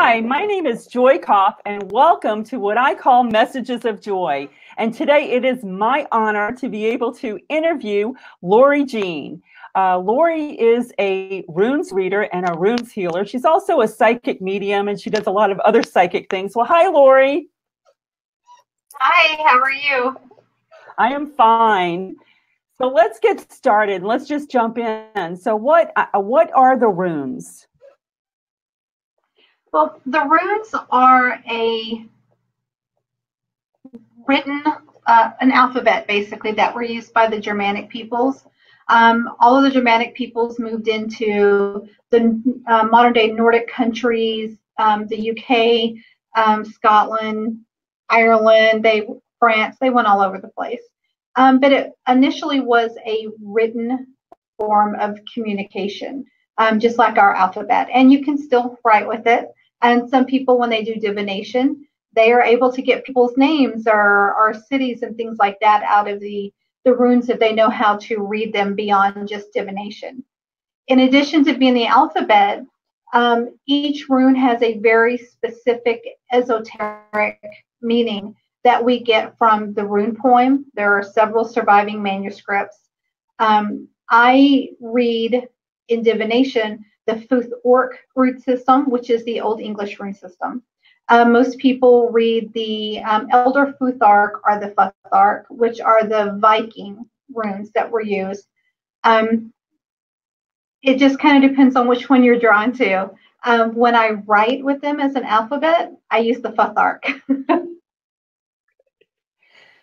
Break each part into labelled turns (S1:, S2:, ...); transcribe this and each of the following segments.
S1: Hi, my name is Joy Koff, and welcome to what I call Messages of Joy. And today it is my honor to be able to interview Lori Jean. Lori is a runes reader and a runes healer. She's also a psychic medium, and she does a lot of other psychic things. Well, hi, Lori.
S2: Hi, how are you?
S1: I am fine. So let's get started. Let's just jump in. So what are the runes?
S2: Well, the runes are a written, an alphabet basically that were used by the Germanic peoples. All of the Germanic peoples moved into the modern day Nordic countries, the UK, Scotland, Ireland, France, they went all over the place. But it initially was a written form of communication, just like our alphabet. And you can still write with it. And some people, when they do divination, they are able to get people's names or cities and things like that out of the runes if they know how to read them beyond just divination. In addition to being the alphabet, each rune has a very specific esoteric meaning that we get from the rune poem. There are several surviving manuscripts. I read in divination the Futhark root system, which is the Old English rune system. Most people read the Elder Futhark or the Futhark, which are the Viking runes that were used. It just kind of depends on which one you're drawn to. When I write with them as an alphabet, I use the Futhark.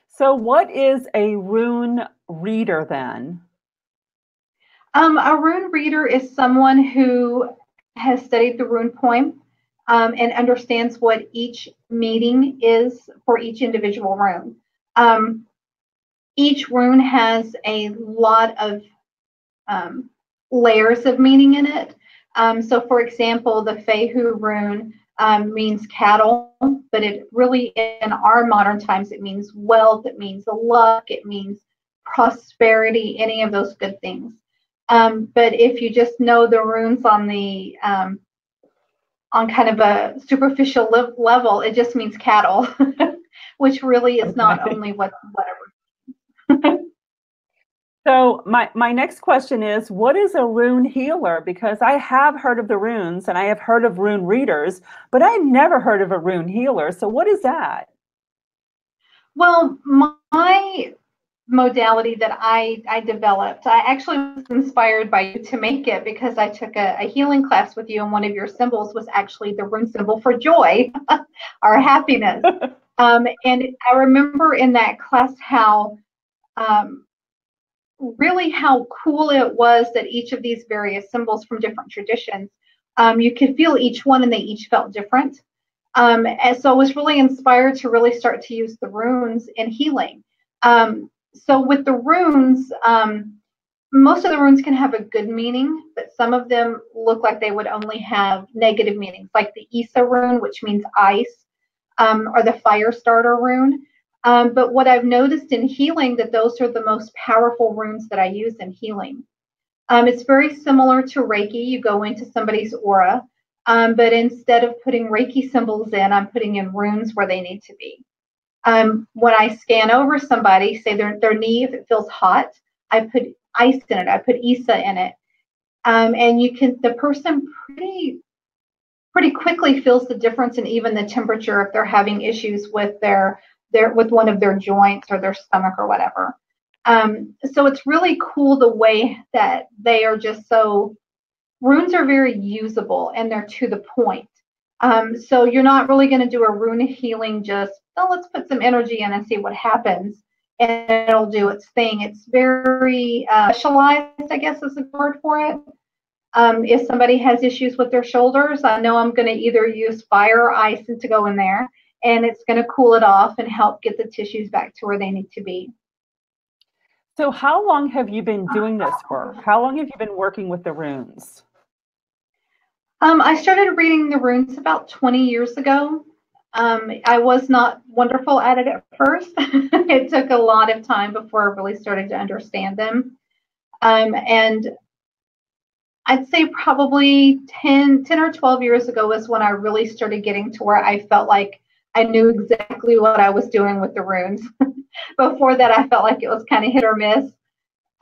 S1: So what is a rune reader then?
S2: A rune reader is someone who has studied the rune poem and understands what each meaning is for each individual rune. Each rune has a lot of layers of meaning in it. So, for example, the Fehu rune means cattle, but it really, in our modern times, it means wealth, it means luck, it means prosperity, any of those good things. But if you just know the runes on the on kind of a superficial level, it just means cattle, which really is not only whatever.
S1: So my next question is, what is a rune healer? Because I have heard of the runes and I have heard of rune readers, but I've never heard of a rune healer. So what is that?
S2: Well, my modality that I developed, I actually was inspired by you to make it because I took a healing class with you, and one of your symbols was actually the rune symbol for joy or happiness. And I remember in that class how really how cool it was that each of these various symbols from different traditions, you could feel each one and they each felt different. And so I was really inspired to really start to use the runes in healing. So with the runes, most of the runes can have a good meaning, but some of them look like they would only have negative meanings, like the Isa rune, which means ice, or the fire starter rune. But what I've noticed in healing, that those are the most powerful runes that I use in healing. It's very similar to Reiki. You go into somebody's aura, but instead of putting Reiki symbols in, I'm putting in runes where they need to be. When I scan over somebody, say their knee, if it feels hot, I put ice in it. I put Isa in it. And the person pretty quickly feels the difference in even the temperature if they're having issues with with one of their joints or their stomach or whatever. So it's really cool the way that they are just so, runes are very usable and they're to the point. So you're not really going to do a rune healing just, oh, let's put some energy in and see what happens, and it'll do its thing. It's very specialized, I guess is the word for it. If somebody has issues with their shoulders, I know I'm going to either use fire or ice to go in there, and it's going to cool it off and help get the tissues back to where they need to be.
S1: So how long have you been doing this work? How long have you been working with the runes?
S2: I started reading the runes about 20 years ago. I was not wonderful at it at first. It took a lot of time before I really started to understand them. And I'd say probably 10 or 12 years ago was when I really started getting to where I felt like I knew exactly what I was doing with the runes. Before that, I felt like it was kind of hit or miss.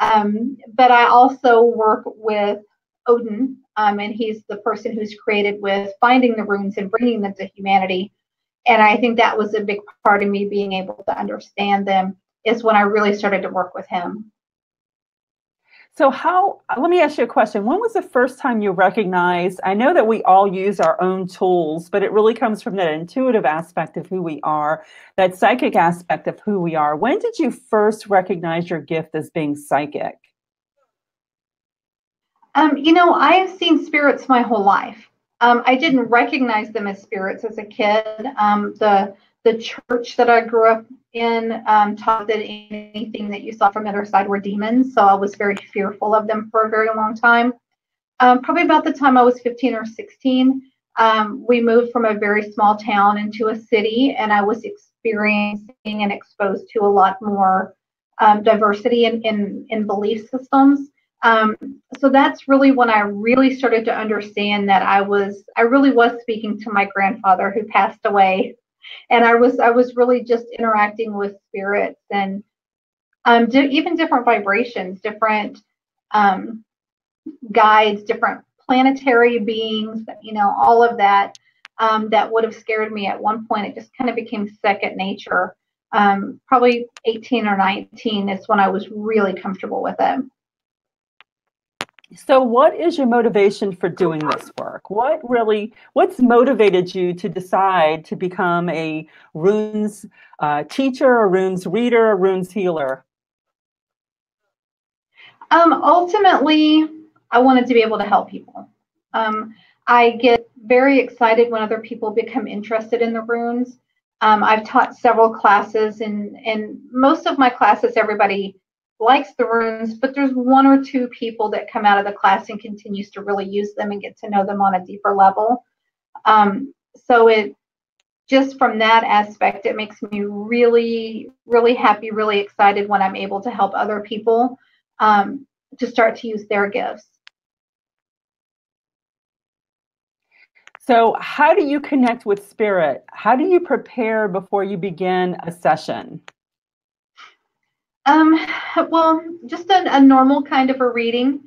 S2: But I also work with Odin, and he's the person who's created with finding the runes and bringing them to humanity. And I think that was a big part of me being able to understand them is when I really started to work with him.
S1: So let me ask you a question. When was the first time you recognized, I know that we all use our own tools, but it really comes from that intuitive aspect of who we are, that psychic aspect of who we are. When did you first recognize your gift as being psychic?
S2: I've seen spirits my whole life. I didn't recognize them as spirits as a kid. The church that I grew up in taught that anything that you saw from the other side were demons, so I was very fearful of them for a very long time. Probably about the time I was 15 or 16, we moved from a very small town into a city, and I was experiencing and exposed to a lot more diversity in belief systems. So that's really when I really started to understand that I really was speaking to my grandfather who passed away, and I was really just interacting with spirits and even different vibrations, different guides, different planetary beings, all of that that would have scared me at one point. It just kind of became second nature. Probably 18 or 19 is when I was really comfortable with it.
S1: So what is your motivation for doing this work? What's motivated you to decide to become a runes teacher, a runes reader, a runes healer?
S2: Ultimately, I wanted to be able to help people. I get very excited when other people become interested in the runes. I've taught several classes, and most of my classes, everybody likes the runes, but there's one or two people that come out of the class and continues to really use them and get to know them on a deeper level. So it just from that aspect, it makes me really, really happy, really excited when I'm able to help other people to start to use their gifts.
S1: So how do you connect with spirit? How do you prepare before you begin a session?
S2: Well, just a normal kind of a reading.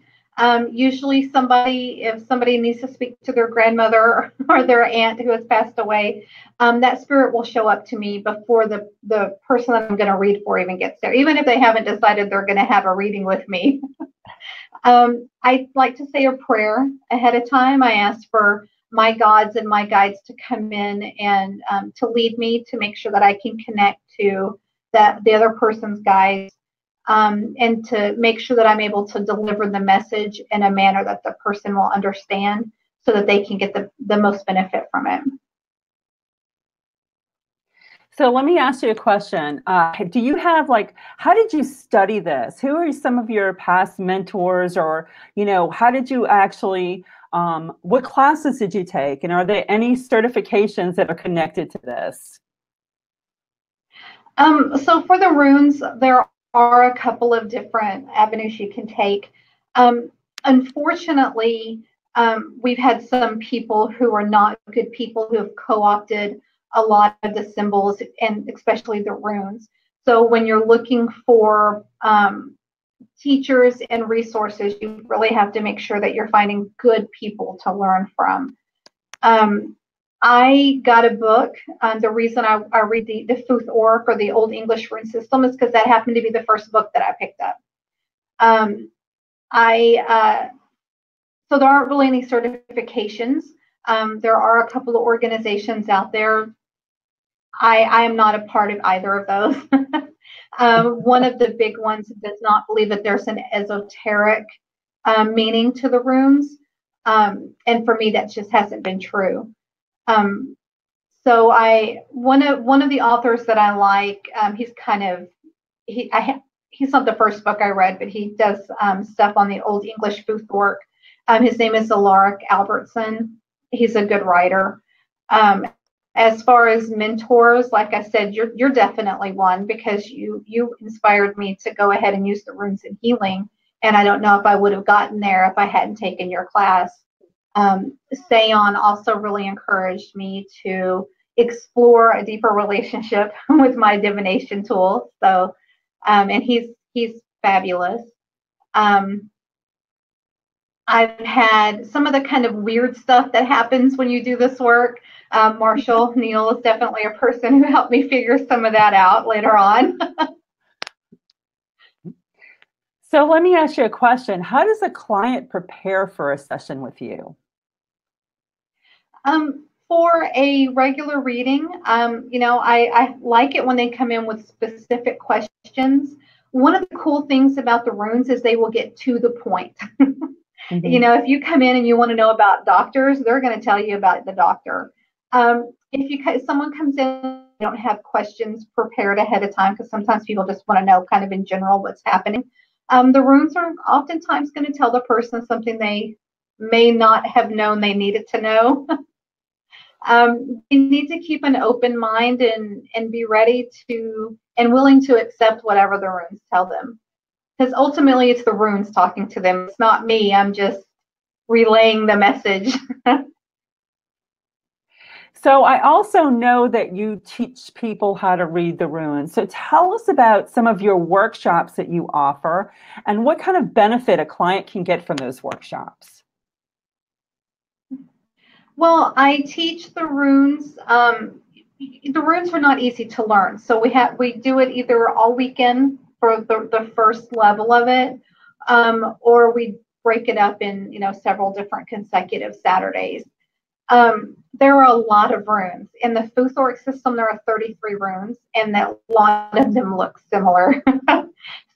S2: Usually if somebody needs to speak to their grandmother or their aunt who has passed away, that spirit will show up to me before the person that I'm going to read for even gets there, even if they haven't decided they're going to have a reading with me. I like to say a prayer ahead of time. I ask for my gods and my guides to come in and to lead me, to make sure that I can connect to the other person's guides, and to make sure that I'm able to deliver the message in a manner that the person will understand so that they can get the most benefit from it.
S1: So let me ask you a question. Do you have how did you study this? Who are some of your past mentors, or, how did you actually, what classes did you take? And are there any certifications that are connected to this?
S2: So for the runes, there are a couple of different avenues you can take. Unfortunately, we've had some people who are not good people who have co-opted a lot of the symbols, and especially the runes. So when you're looking for teachers and resources, you really have to make sure that you're finding good people to learn from. I got a book. The reason I read the Futh Ore for the Old English rune system is because that happened to be the first book that I picked up. So there aren't really any certifications. There are a couple of organizations out there. I am not a part of either of those. One of the big ones does not believe that there's an esoteric meaning to the runes. And for me, that just hasn't been true. So one of the authors that I like, he's not the first book I read, but he does stuff on the Old English Futh work. His name is Alaric Albertson. He's a good writer. As far as mentors, like I said, you're definitely one, because you inspired me to go ahead and use the runes in healing, and I don't know if I would have gotten there if I hadn't taken your class. Seon also really encouraged me to explore a deeper relationship with my divination tool. So, and he's fabulous. I've had some of the kind of weird stuff that happens when you do this work. Marshall Neal is definitely a person who helped me figure some of that out later on.
S1: So let me ask you a question. How does a client prepare for a session with you?
S2: For a regular reading, I like it when they come in with specific questions. One of the cool things about the runes is they will get to the point. Mm-hmm. If you come in and you want to know about doctors, they're going to tell you about the doctor. If someone comes in and don't have questions prepared ahead of time, because sometimes people just want to know kind of in general what's happening, the runes are oftentimes going to tell the person something they may not have known they needed to know. You need to keep an open mind and be ready to and willing to accept whatever the runes tell them. Because ultimately it's the runes talking to them. It's not me. I'm just relaying the message.
S1: So I also know that you teach people how to read the runes. So tell us about some of your workshops that you offer and what kind of benefit a client can get from those workshops.
S2: Well, I teach the runes. The runes are not easy to learn. So we do it either all weekend for the first level of it, or we break it up in several different consecutive Saturdays. There are a lot of runes. In the Futhorc system, there are 33 runes, and a lot of them look similar.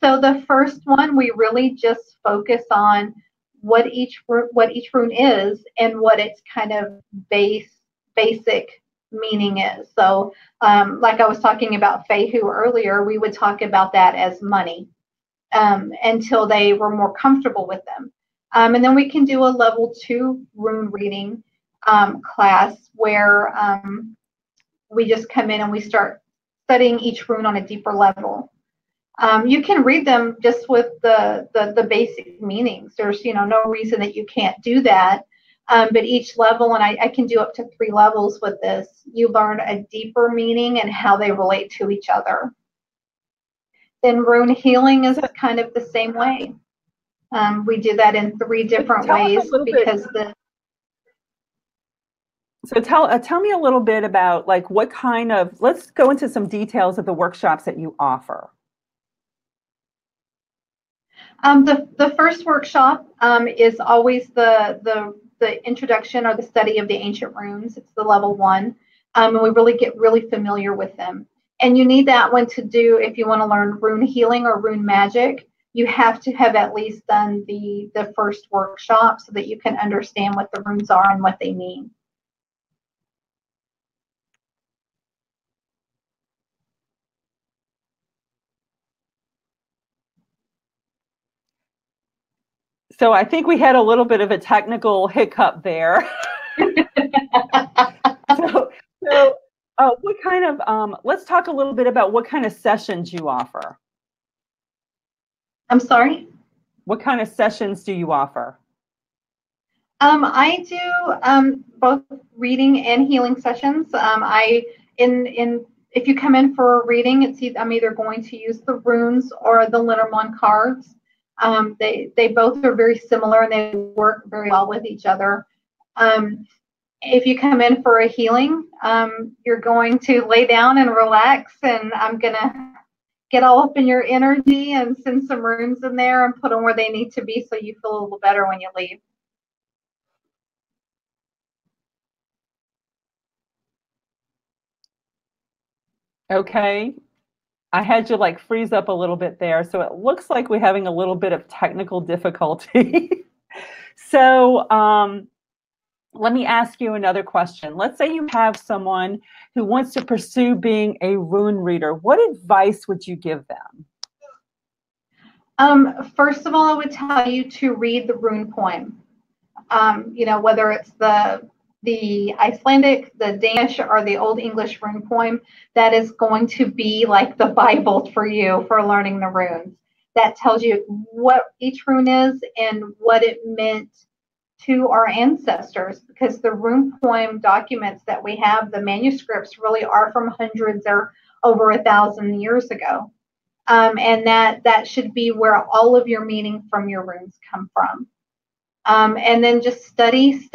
S2: So the first one, we really just focus on what each rune is and what its kind of basic meaning is. So like I was talking about Feihu earlier, we would talk about that as money until they were more comfortable with them. And then we can do a level 2 rune reading class where we just come in and we start studying each rune on a deeper level. You can read them just with the basic meanings. There's no reason that you can't do that. But each level, and I can do up to 3 levels with this, you learn a deeper meaning and how they relate to each other. Then rune healing is kind of the same way. We do that in 3 different ways because
S1: So tell me a little bit about what kind of, let's go into some details of the workshops that you offer.
S2: The first workshop is always the introduction or the study of the ancient runes. It's the level 1, and we really get really familiar with them. And you need that one to do if you want to learn rune healing or rune magic. You have to have at least done the first workshop so that you can understand what the runes are and what they mean.
S1: So I think we had a little bit of a technical hiccup there. So what kind of, let's talk a little bit about what kind of sessions you offer.
S2: I'm sorry?
S1: What kind of sessions do you offer?
S2: I do both reading and healing sessions. If you come in for a reading, I'm either going to use the runes or the Lenormand cards. They both are very similar and they work very well with each other. If you come in for a healing, you're going to lay down and relax, and I'm going to get all up in your energy and send some runes in there and put them where they need to be so you feel a little better when you leave.
S1: Okay. I had you freeze up a little bit there. So it looks like we're having a little bit of technical difficulty. So let me ask you another question. Let's say you have someone who wants to pursue being a rune reader. What advice would you give them?
S2: First of all, I would tell you to read the rune poem. Whether it's the Icelandic, the Danish, or the Old English rune poem, that is going to be like the Bible for you for learning the runes. that tells you what each rune is and what it meant to our ancestors, because the rune poem documents that we have, the manuscripts, really are from hundreds or over 1,000 years ago. And that should be where all of your meaning from your runes come from. And then just study,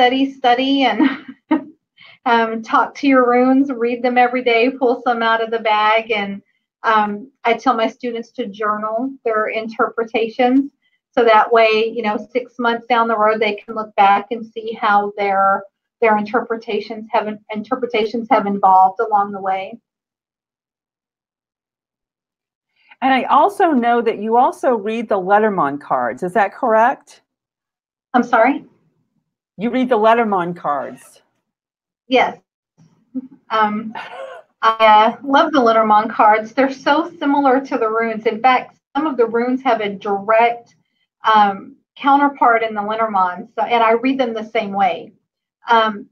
S2: and talk to your runes, read them every day, pull some out of the bag. And I tell my students to journal their interpretations, so that way, 6 months down the road, they can look back and see how their interpretations have evolved along the way.
S1: And I also know that you also read the Letterman cards. Is that correct?
S2: I'm sorry?
S1: You read the Letterman cards.
S2: Yes. I love the Letterman cards. They're so similar to the runes. In fact, some of the runes have a direct counterpart in the Letterman, and I read them the same way. When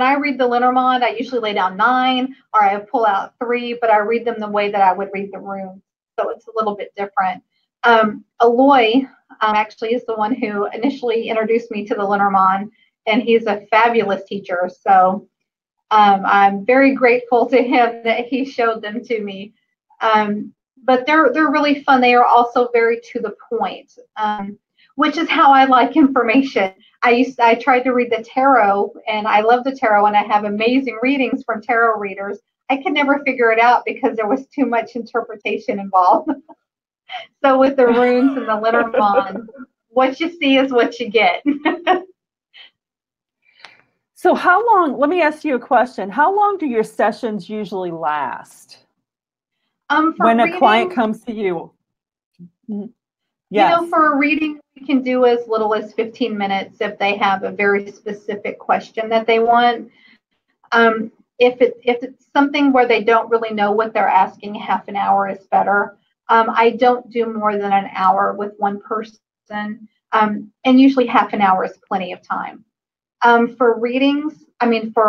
S2: I read the Lenormand, I usually lay down 9 or I pull out 3, but I read them the way that I would read the runes. So it's a little bit different. Aloy actually is the one who initially introduced me to the Lenormand, and he's a fabulous teacher. So I'm very grateful to him that he showed them to me. But they're really fun. They are also very to the point, which is how I like information. I tried to read the tarot, and I love the tarot, and I have amazing readings from tarot readers. I could never figure it out because there was too much interpretation involved. So with the runes and the Lenormand, what you see is what you get.
S1: So how long, let me ask you a question. How long do your sessions usually last? When a client comes to you?
S2: Yes. For a reading, we can do as little as 15 minutes if they have a very specific question that they want. If it's something where they don't really know what they're asking, half an hour is better. I don't do more than an hour with one person, and usually half an hour is plenty of time. For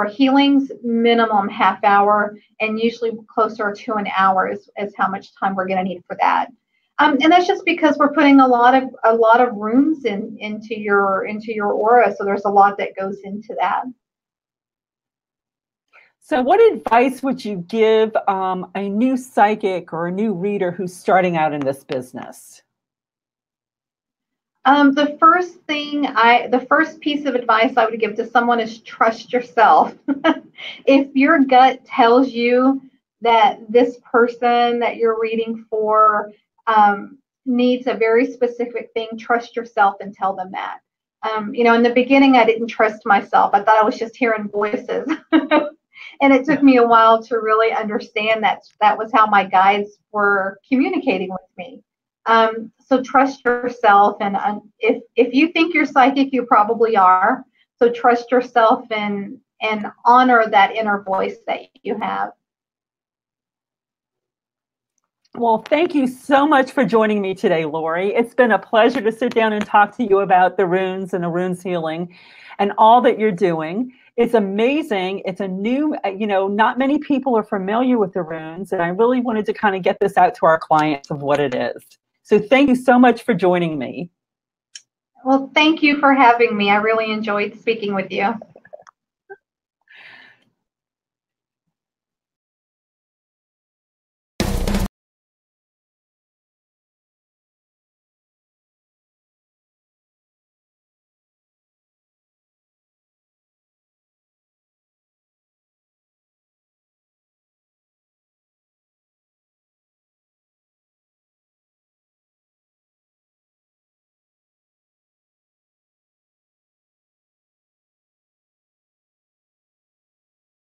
S2: healings, minimum half hour, and usually closer to an hour is how much time we're going to need for that. And that's just because we're putting a lot of runes into your aura, so there's a lot that goes into that.
S1: So what advice would you give a new psychic or a new reader who's starting out in this business?
S2: The first piece of advice I would give to someone is trust yourself. If your gut tells you that this person that you're reading for needs a very specific thing, trust yourself and tell them that. In the beginning, I didn't trust myself. I thought I was just hearing voices. And it took me a while to really understand that was how my guides were communicating with me. So trust yourself, and if you think you're psychic, you probably are. So trust yourself and honor that inner voice that you have.
S1: Well, thank you so much for joining me today, Lori. It's been a pleasure to sit down and talk to you about the runes and the runes healing and all that you're doing. It's amazing. It's a new, not many people are familiar with the runes, and I really wanted to kind of get this out to our clients of what it is. So thank you so much for joining me.
S2: Well, thank you for having me. I really enjoyed speaking with you.